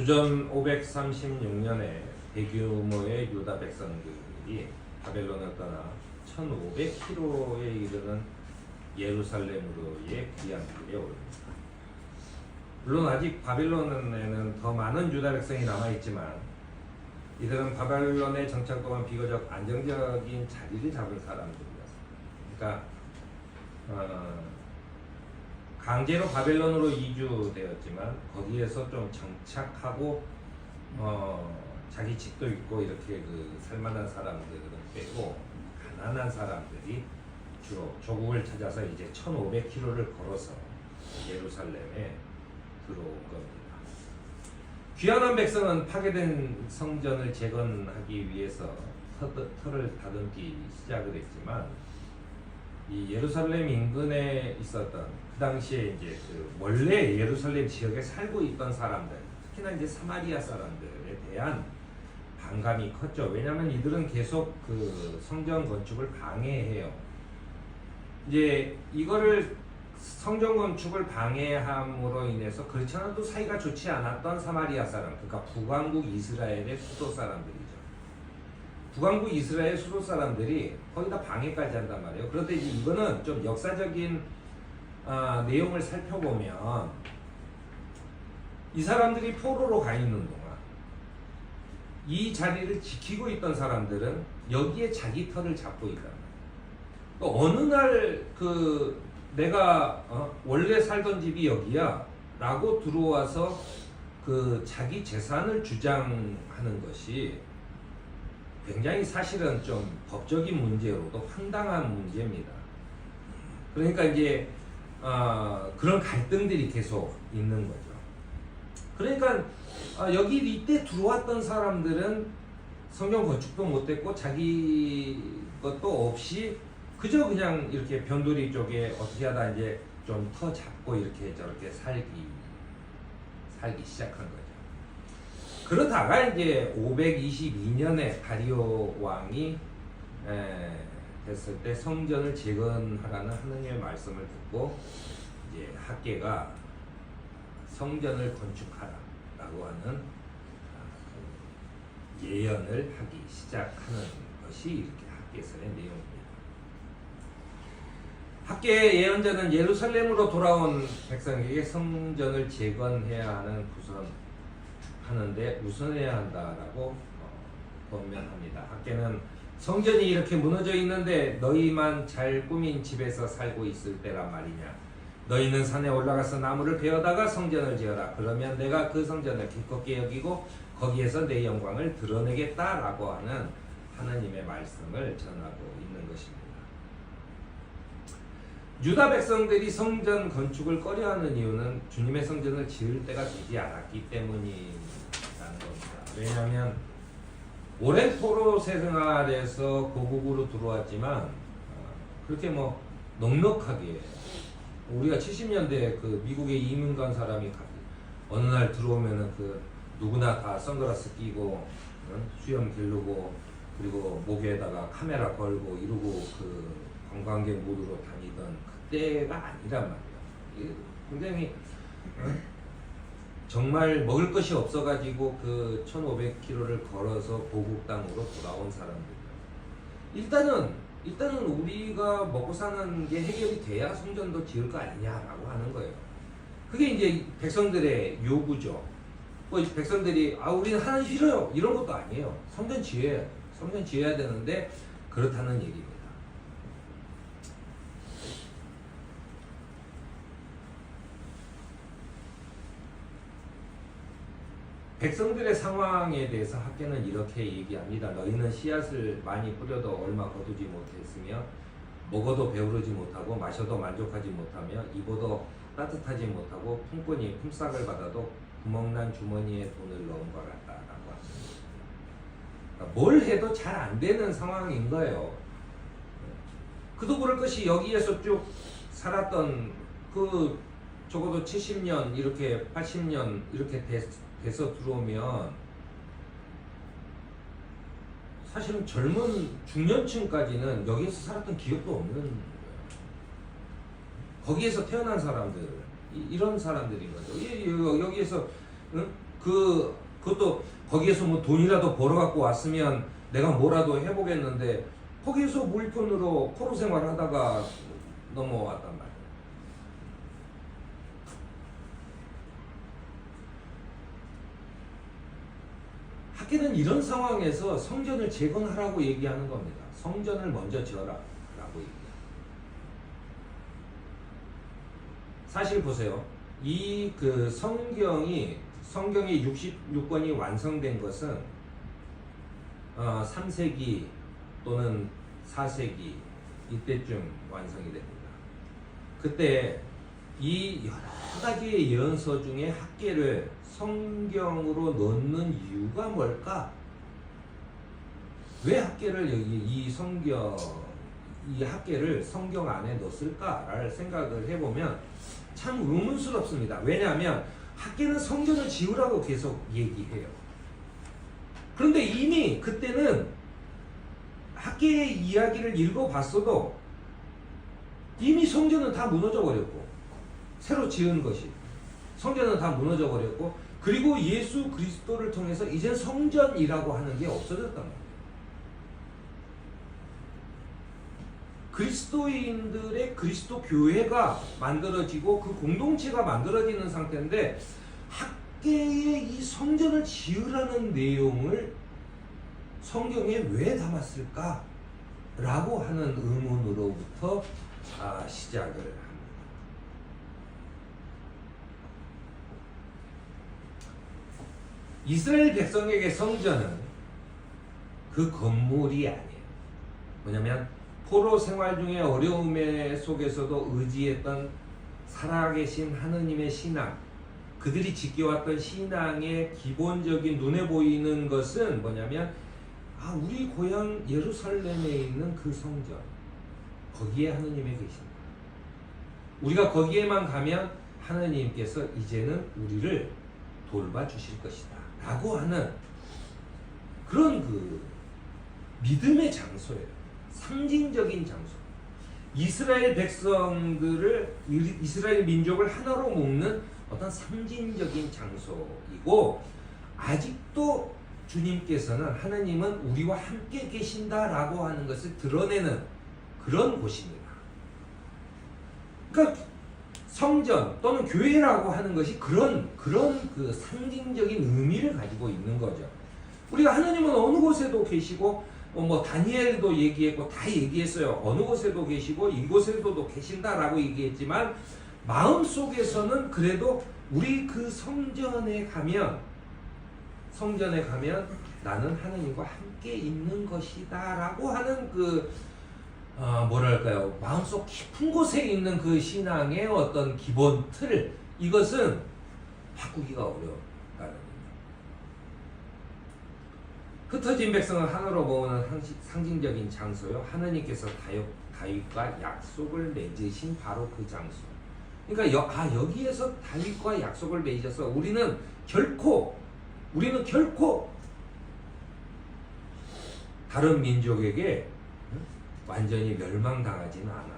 주전 536년에 대규모의 유다 백성들이 바벨론을 떠나 1500km에 이르는 예루살렘으로의 귀한 길에 오릅니다. 물론 아직 바벨론에는 더 많은 유다 백성이 남아있지만 이들은 바벨론에 정착 동안 비교적 안정적인 자리를 잡은 사람들이었습니다. 그러니까 강제로 바벨론으로 이주되었지만 거기에서 좀 정착하고 자기 집도 있고 이렇게 살만한 사람들은 빼고 가난한 사람들이 주로 조국을 찾아서 이제 1500km를 걸어서 예루살렘에 들어온 겁니다. 귀환한 백성은 파괴된 성전을 재건하기 위해서 터를 다듬기 시작을 했지만 이 예루살렘 인근에 있었던 그 당시에 이제 원래 예루살렘 지역에 살고 있던 사람들, 특히나 이제 사마리아 사람들에 대한 반감이 컸죠. 왜냐하면 이들은 계속 성전 건축을 방해해요. 이제 이거를 성전 건축을 방해함으로 인해서 그렇지 않아도 사이가 좋지 않았던 사마리아 사람, 그러니까 북왕국 이스라엘의 수도 사람들이죠. 북왕국 이스라엘 수도 사람들이 거기다 방해까지 한단 말이에요. 그런데 이제 이거는 좀 역사적인 내용을 살펴보면 이 사람들이 포로로 가 있는 동안 이 자리를 지키고 있던 사람들은 여기에 자기 터를 잡고 있단 말이에요. 어느 날 내가 원래 살던 집이 여기야 라고 들어와서 자기 재산을 주장하는 것이 굉장히 사실은 좀 법적인 문제로도 황당한 문제입니다. 그러니까 이제 그런 갈등들이 계속 있는 거죠. 그러니까 여기 이때 들어왔던 사람들은 성경 건축도 못했고 자기 것도 없이 그저 그냥 이렇게 변두리 쪽에 어떻게 하다 이제 좀 터 잡고 이렇게 저렇게 살기 시작한 거죠. 그러다가 이제 522년에 다리오 왕이 됐을 때 성전을 재건하라는 하느님의 말씀을 듣고 이제 학개가 성전을 건축하라라고 하는 예언을 하기 시작하는 것이 이렇게 학개서의 내용입니다. 학개의 예언자는 예루살렘으로 돌아온 백성에게 성전을 재건해야 하는 하는데 우선해야 한다라고 권면합니다. 학개는 성전이 이렇게 무너져 있는데 너희만 잘 꾸민 집에서 살고 있을 때란 말이냐. 너희는 산에 올라가서 나무를 베어다가 성전을 지어라. 그러면 내가 그 성전을 기껍게 여기고 거기에서 내 영광을 드러내겠다라고 하는 하나님의 말씀을 전하고 있는 것입니다. 유다 백성들이 성전 건축을 꺼려하는 이유는 주님의 성전을 지을 때가 되지 않았기 때문이라는 겁니다. 왜냐하면 오랜 포로 생활에서 고국으로 들어왔지만 그렇게 넉넉하게 우리가 70년대 미국에 이민 간 사람이 어느 날 들어오면은 누구나 다 선글라스 끼고 수염 기르고 그리고 목에다가 카메라 걸고 이러고 관광객 모드로 다니던 그때가 아니란 말이에요. 굉장히 정말 먹을 것이 없어가지고 1500km를 걸어서 고국 땅으로 돌아온 사람들이에요. 일단은 우리가 먹고 사는 게 해결이 돼야 성전도 지을 거 아니냐라고 하는 거예요. 그게 이제 백성들의 요구죠. 백성들이 우리는 하나님 싫어요 이런 것도 아니에요. 성전 지어야 되는데 그렇다는 얘기입니다. 백성들의 상황에 대해서 학개는 이렇게 얘기합니다. 너희는 씨앗을 많이 뿌려도 얼마 거두지 못했으며 먹어도 배부르지 못하고 마셔도 만족하지 못하며 입어도 따뜻하지 못하고 품꾼이 품삯을 받아도 구멍난 주머니에 돈을 넣은 것 같다라고 합니다. 그러니까 뭘 해도 잘 안 되는 상황인 거예요. 그도 그럴 것이 여기에서 쭉 살았던 적어도 70년 이렇게 80년 이렇게 돼서 들어오면 사실은 젊은 중년층까지는 여기에서 살았던 기억도 없는 거예요. 거기에서 태어난 사람들 이런 사람들인 거죠. 여기에서 그것도 거기에서 뭐 돈이라도 벌어갖고 왔으면 내가 뭐라도 해보겠는데 거기에서 물건으로 포로 생활하다가 넘어왔단 말이에요. 학계는 이런 상황에서 성전을 재건하라고 얘기하는 겁니다. 성전을 먼저 지어라 라고 얘기해요. 사실 보세요. 이 그 성경이 66권이 완성된 것은 3세기 또는 4세기 이때쯤 완성이 됩니다. 그때 이 여러 가지의 예언서 중에 학계를 성경으로 넣는 이유가 뭘까? 왜 학계를 이 학계를 성경 안에 넣었을까를 생각을 해보면 참 의문스럽습니다. 왜냐하면 학계는 성전을 지으라고 계속 얘기해요. 그런데 이미 그때는 학계의 이야기를 읽어봤어도 이미 성전은 다 무너져 버렸고 새로 지은 것이 성전은 다 무너져 버렸고 그리고 예수 그리스도를 통해서 이젠 성전이라고 하는 게 없어졌단 말이에요. 그리스도인들의 그리스도 교회가 만들어지고 그 공동체가 만들어지는 상태인데 학계에 이 성전을 지으라는 내용을 성경에 왜 담았을까? 라고 하는 의문으로부터 시작을 합니다. 이스라엘 백성에게 성전은 그 건물이 아니에요. 뭐냐면 포로 생활 중에 어려움 속에서도 의지했던 살아계신 하느님의 신앙, 그들이 지켜왔던 신앙의 기본적인 눈에 보이는 것은 뭐냐면 우리 고향 예루살렘에 있는 그 성전, 거기에 하느님이 계신다. 우리가 거기에만 가면 하느님께서 이제는 우리를 돌봐주실 것이다 라고 하는 그런 그 믿음의 장소예요. 상징적인 장소. 이스라엘 백성들을, 이스라엘 민족을 하나로 묶는 어떤 상징적인 장소이고, 아직도 주님께서는, 하나님은 우리와 함께 계신다라고 하는 것을 드러내는 그런 곳입니다. 그러니까 성전 또는 교회라고 하는 것이 그런 그 상징적인 의미를 가지고 있는 거죠. 우리가 하나님은 어느 곳에도 계시고 뭐 다니엘도 얘기했고 다 얘기했어요. 어느 곳에도 계시고 이곳에도 계신다라고 얘기했지만 마음속에서는 그래도 우리 그 성전에 가면 나는 하나님과 함께 있는 것이다라고 하는 그 뭐랄까요, 마음속 깊은 곳에 있는 그 신앙의 어떤 기본 틀, 이것은 바꾸기가 어려웠다는 흩어진 백성을 하나로 모으는 상징적인 장소요. 하나님께서 다윗과 약속을 맺으신 바로 그 장소. 그러니까 여기에서 다윗과 약속을 맺어서 우리는 결코 다른 민족에게 완전히 멸망당하지는 않아.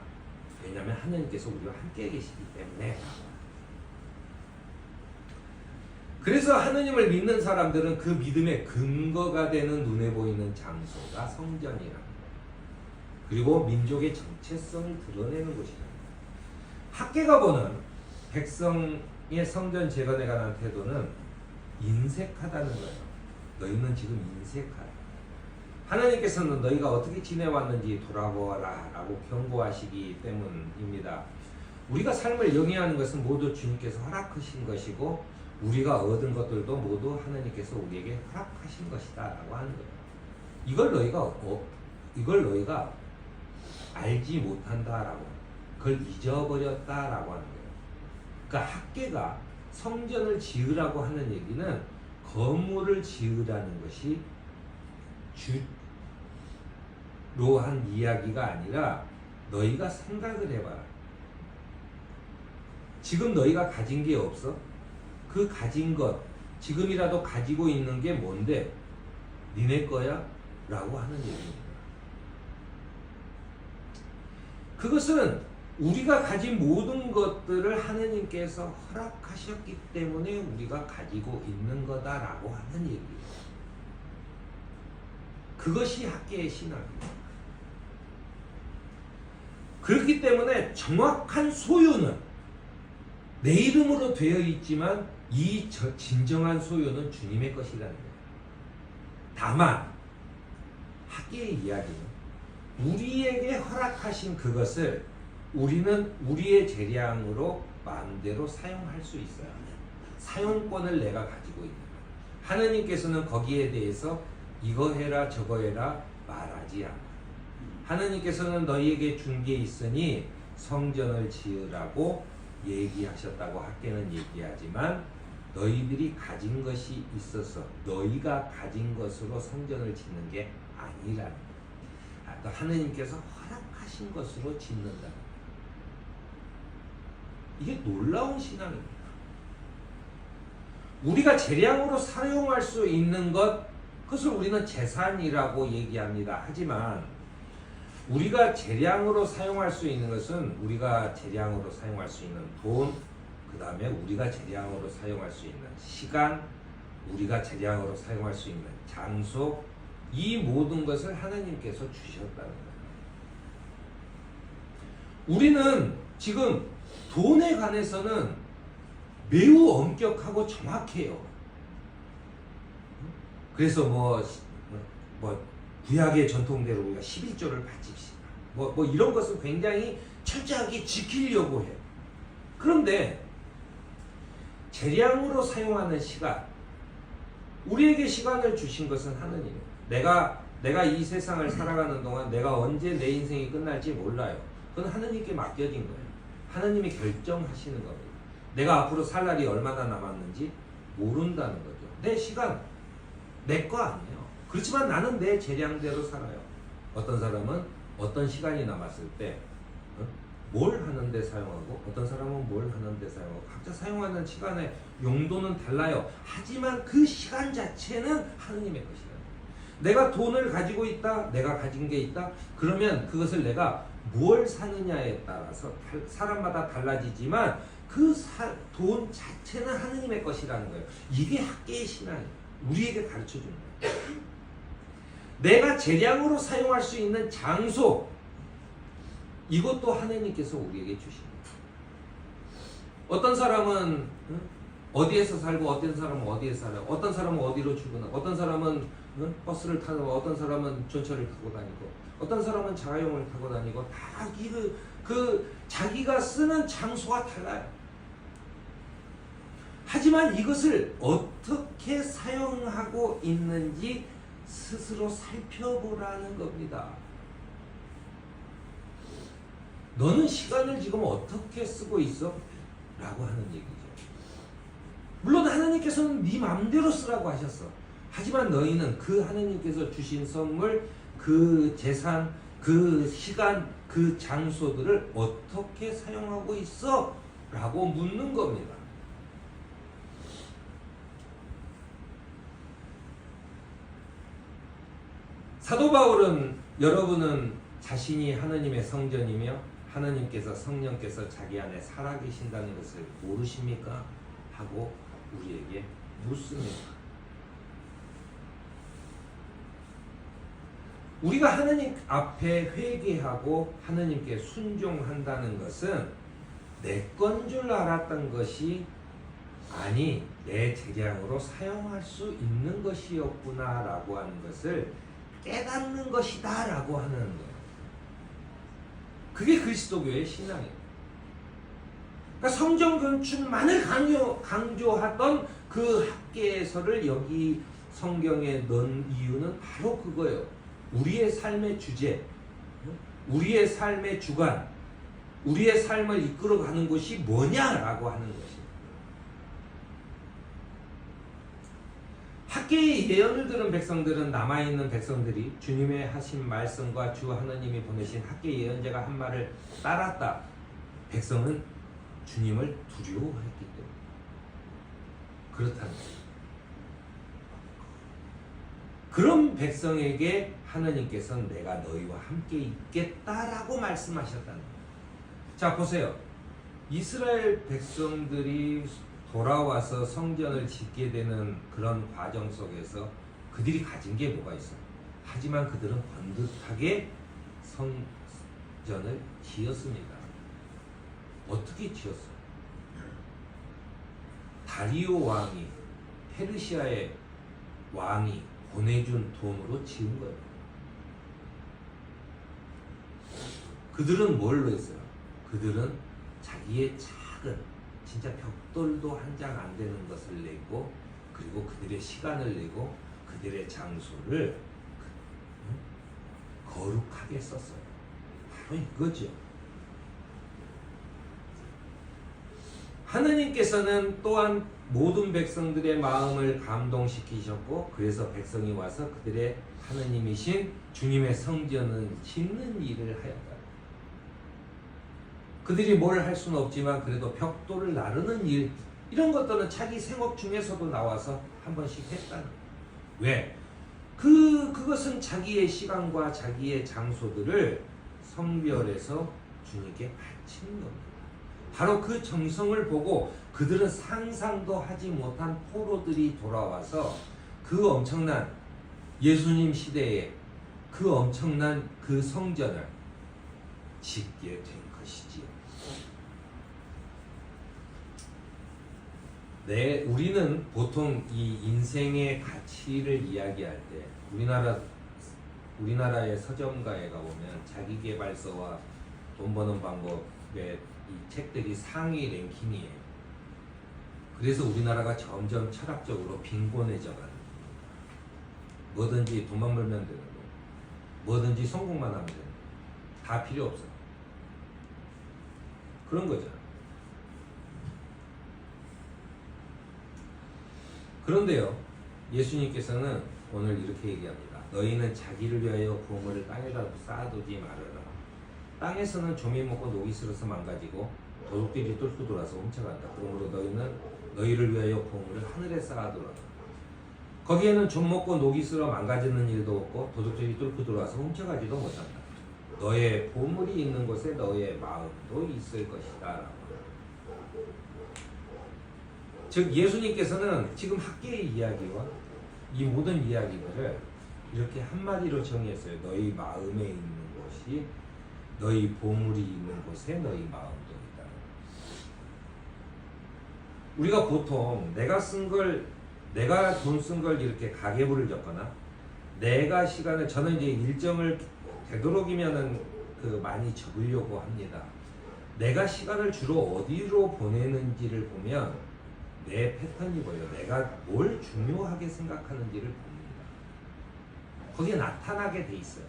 왜냐하면 하나님께서 우리와 함께 계시기 때문에. 그래서 하느님을 믿는 사람들은 그 믿음의 근거가 되는 눈에 보이는 장소가 성전이라는 거예요. 그리고 민족의 정체성을 드러내는 곳이랍니다. 학계가 보는 백성의 성전 재건에 관한 태도는 인색하다는 거예요. 너희는 지금 인색하다. 하나님께서는 너희가 어떻게 지내왔는지 돌아보아라 라고 경고하시기 때문입니다. 우리가 삶을 영위하는 것은 모두 주님께서 허락하신 것이고 우리가 얻은 것들도 모두 하나님께서 우리에게 허락하신 것이다 라고 하는 거예요. 이걸 너희가 알지 못한다라고, 그걸 잊어버렸다라고 하는 거예요. 그러니까 학계가 성전을 지으라고 하는 얘기는 건물을 지으라는 것이 주로 한 이야기가 아니라 너희가 생각을 해봐라. 지금 너희가 가진 게 없어? 그 가진 것, 지금이라도 가지고 있는 게 뭔데? 니네 거야? 라고 하는 얘기입니다. 그것은 우리가 가진 모든 것들을 하느님께서 허락하셨기 때문에 우리가 가지고 있는 거다라고 하는 얘기예요. 그것이 학계의 신학입니다. 그렇기 때문에 정확한 소유는 내 이름으로 되어 있지만 이 진정한 소유는 주님의 것이라는 거예요. 다만 학계의 이야기는 우리에게 허락하신 그것을 우리는 우리의 재량으로 마음대로 사용할 수 있어요. 사용권을 내가 가지고 있는 거예요. 하느님께서는 거기에 대해서 이거 해라 저거 해라 말하지 않아요. 하느님께서는 너희에게 준 게 있으니 성전을 지으라고 얘기하셨다고 학계는 얘기하지만 너희들이 가진 것이 있어서 너희가 가진 것으로 성전을 짓는 게 아니라는 거예요. 또 하느님께서 허락하신 것으로 짓는다. 이게 놀라운 신앙입니다. 우리가 재량으로 사용할 수 있는 것, 그것을 우리는 재산이라고 얘기합니다. 하지만 우리가 재량으로 사용할 수 있는 것은 우리가 재량으로 사용할 수 있는 돈, 그 다음에 우리가 재량으로 사용할 수 있는 시간, 우리가 재량으로 사용할 수 있는 장소, 이 모든 것을 하나님께서 주셨다는 거예요. 우리는 지금 돈에 관해서는 매우 엄격하고 정확해요. 그래서 뭐 구약의 전통대로 우리가 11조를 바칩시다. 뭐 이런 것은 굉장히 철저하게 지키려고 해요. 그런데 재량으로 사용하는 시간, 우리에게 시간을 주신 것은 하느님이에요. 내가 이 세상을 살아가는 동안 내가 언제 내 인생이 끝날지 몰라요. 그건 하느님께 맡겨진 거예요. 하느님이 결정하시는 겁니다. 내가 앞으로 살 날이 얼마나 남았는지 모른다는 거죠. 내 시간 내 거 아니에요. 그렇지만 나는 내 재량대로 살아요. 어떤 사람은 어떤 시간이 남았을 때 뭘 하는데 사용하고 어떤 사람은 뭘 하는데 사용하고 각자 사용하는 시간의 용도는 달라요. 하지만 그 시간 자체는 하느님의 것이에요. 내가 돈을 가지고 있다, 내가 가진 게 있다, 그러면 그것을 내가 뭘 사느냐에 따라서 사람마다 달라지지만 그 돈 자체는 하느님의 것이라는 거예요. 이게 학계의 신앙이에요. 우리에게 가르쳐 주는 거예요. 내가 재량으로 사용할 수 있는 장소, 이것도 하느님께서 우리에게 주신 거예요. 어떤 사람은 어디에서 살고 어떤 사람은 어디에서 살아요. 어떤 사람은 어디로 출근하고 어떤 사람은 버스를 타고 어떤 사람은 전철을 타고 다니고 어떤 사람은 자가용을 타고 다니고 다 자기가 쓰는 장소가 달라요. 하지만 이것을 어떻게 사용하고 있는지 스스로 살펴보라는 겁니다. 너는 시간을 지금 어떻게 쓰고 있어? 라고 하는 얘기죠. 물론 하나님께서는 네 마음대로 쓰라고 하셨어. 하지만 너희는 그 하나님께서 주신 선물, 그 재산, 그 시간, 그 장소들을 어떻게 사용하고 있어? 라고 묻는 겁니다. 사도 바울은 여러분은 자신이 하나님의 성전이며 하나님께서 성령께서 자기 안에 살아계신다는 것을 모르십니까? 하고 우리에게 묻습니다. 우리가 하나님 앞에 회개하고 하나님께 순종한다는 것은 내 건 줄 알았던 것이 아니 내 재량으로 사용할 수 있는 것이었구나 라고 하는 것을 깨닫는 것이다 라고 하는 거예요. 그게 그리스도교의 신앙이에요. 그러니까 성전 건축만을 강조하던 그 학계서를 여기 성경에 넣은 이유는 바로 그거예요. 우리의 삶의 주제, 우리의 삶의 주관, 우리의 삶을 이끌어가는 것이 뭐냐라고 하는 것입니다. 학계의 예언을 들은 백성들은, 남아있는 백성들이 주님의 하신 말씀과 주 하나님이 보내신 학계 예언자가 한 말을 따랐다. 백성은 주님을 두려워했기 때문에 그렇다는 거예요. 그런 백성에게 하나님께서는 내가 너희와 함께 있겠다라고 말씀하셨다는 거예요. 자, 보세요. 이스라엘 백성들이 돌아와서 성전을 짓게 되는 그런 과정 속에서 그들이 가진 게 뭐가 있어요? 하지만 그들은 번듯하게 성전을 지었습니다. 어떻게 지었어요? 다리오 왕이, 페르시아의 왕이 보내준 돈으로 지은 거예요. 그들은 뭘로 했어요? 그들은 자기의 작은, 진짜 벽돌도 한 장 안 되는 것을 내고, 그리고 그들의 시간을 내고 그들의 장소를 거룩하게 썼어요. 바로 이거죠. 하느님께서는 또한 모든 백성들의 마음을 감동시키셨고, 그래서 백성이 와서 그들의 하느님이신 주님의 성전을 짓는 일을 하였다. 그들이 뭘 할 수는 없지만 그래도 벽돌을 나르는 일, 이런 것들은 자기 생업 중에서도 나와서 한 번씩 했다는 거예요. 왜? 그것은 자기의 시간과 자기의 장소들을 성별해서 주님께 바치는 겁니다. 바로 그 정성을 보고 그들은 상상도 하지 못한 포로들이 돌아와서 그 엄청난 예수님 시대에 그 엄청난 그 성전을 짓게 된 것이지요. 우리는 보통 이 인생의 가치를 이야기할 때 우리나라의 서점가에 가보면 자기계발서와 돈 버는 방법의 이 책들이 상위 랭킹이에요. 그래서 우리나라가 점점 철학적으로 빈곤해져가는, 뭐든지 돈만 벌면 되는 거, 뭐든지 성공만 하면 되는 거, 다 필요 없어. 그런 거죠. 그런데요, 예수님께서는 오늘 이렇게 얘기합니다. 너희는 자기를 위하여 보물을 땅에다 쌓아두지 말아라. 땅에서는 조미 먹고 녹이 슬어서 망가지고 도둑들이 뚫고 들어와서 훔쳐간다. 그러므로 너희는 너희를 위하여 보물을 하늘에 쌓아두라. 거기에는 좀 먹고 녹이 슬어 망가지는 일도 없고 도둑들이 뚫고 들어와서 훔쳐가지도 못한다. 너의 보물이 있는 곳에 너의 마음도 있을 것이다. 즉 예수님께서는 지금 학계의 이야기와 이 모든 이야기들을 이렇게 한마디로 정의했어요. 너희 마음에 있는 것이, 너희 보물이 있는 곳에 너희 마음도 있다. 우리가 보통 내가 돈 쓴 걸 이렇게 가계부를 적거나 내가 시간을, 저는 이제 일정을 되도록이면은 많이 적으려고 합니다. 내가 시간을 주로 어디로 보내는지를 보면 내 패턴이 보여요. 내가 뭘 중요하게 생각하는지를 봅니다. 거기에 나타나게 돼 있어요.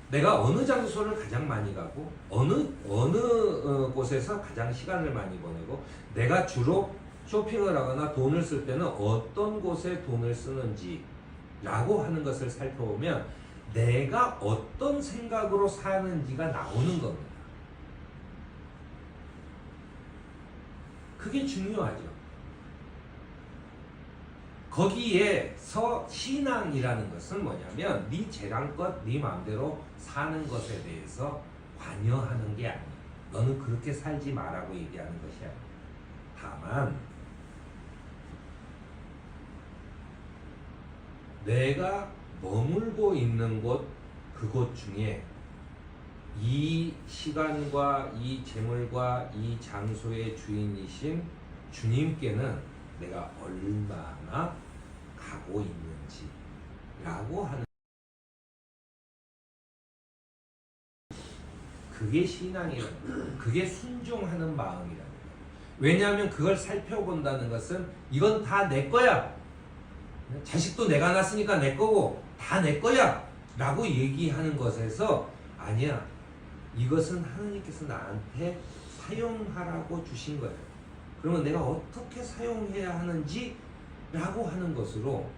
내가 어느 장소를 가장 많이 가고 어느 곳에서 가장 시간을 많이 보내고, 내가 주로 쇼핑을 하거나 돈을 쓸 때는 어떤 곳에 돈을 쓰는지 라고 하는 것을 살펴보면 내가 어떤 생각으로 사는지가 나오는 겁니다. 그게 중요하죠. 거기에서 신앙이라는 것은 뭐냐면 네 재량껏 네 마음대로 사는 것에 대해서 관여하는 게 아니야. 너는 그렇게 살지 말라고 얘기하는 것이 아니야. 다만 내가 머물고 있는 곳, 그곳 중에 이 시간과 이 재물과 이 장소의 주인이신 주님께는 내가 얼마나 가고 있는지 라고 하는, 그게 신앙이라는 거예요. 그게 순종하는 마음이라는 거예요. 왜냐하면 그걸 살펴본다는 것은 이건 다 내 거야, 자식도 내가 낳았으니까 내 거고 다 내 거야 라고 얘기하는 것에서, 아니야, 이것은 하나님께서 나한테 사용하라고 주신 거예요. 그러면 내가 어떻게 사용해야 하는지 라고 하는 것으로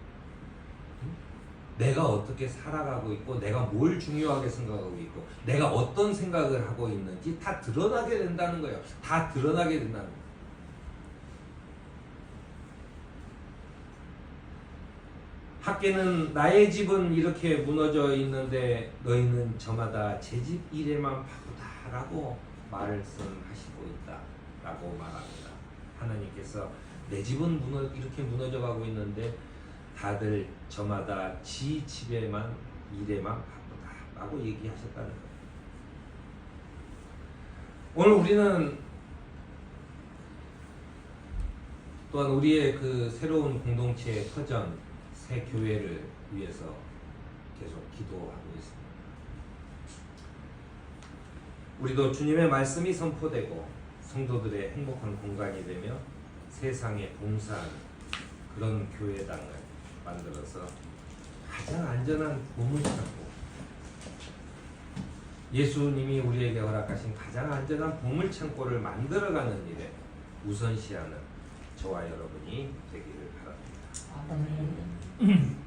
내가 어떻게 살아가고 있고, 내가 뭘 중요하게 생각하고 있고, 내가 어떤 생각을 하고 있는지 다 드러나게 된다는 거예요. 다 드러나게 된다는 거예요. 학계는 나의 집은 이렇게 무너져 있는데 너희는 저마다 제 집 이래만 바꾸다라고 말씀하시고 있다라고 말합니다. 하나님께서 내 집은 이렇게 무너져 가고 있는데 다들 저마다 지 집에만 이래만 바꾸다라고 얘기하셨다는 거예요. 오늘 우리는 또한 우리의 그 새로운 공동체의 터전 새 교회를 위해서 계속 기도하고 있습니다. 우리도 주님의 말씀이 선포되고 성도들의 행복한 공간이 되며 세상에 봉사하는 그런 교회당을 만들어서 가장 안전한 보물창고, 예수님이 우리에게 허락하신 가장 안전한 보물창고를 만들어가는 일에 우선시하는 저와 여러분이 되기를 바랍니다. 아멘.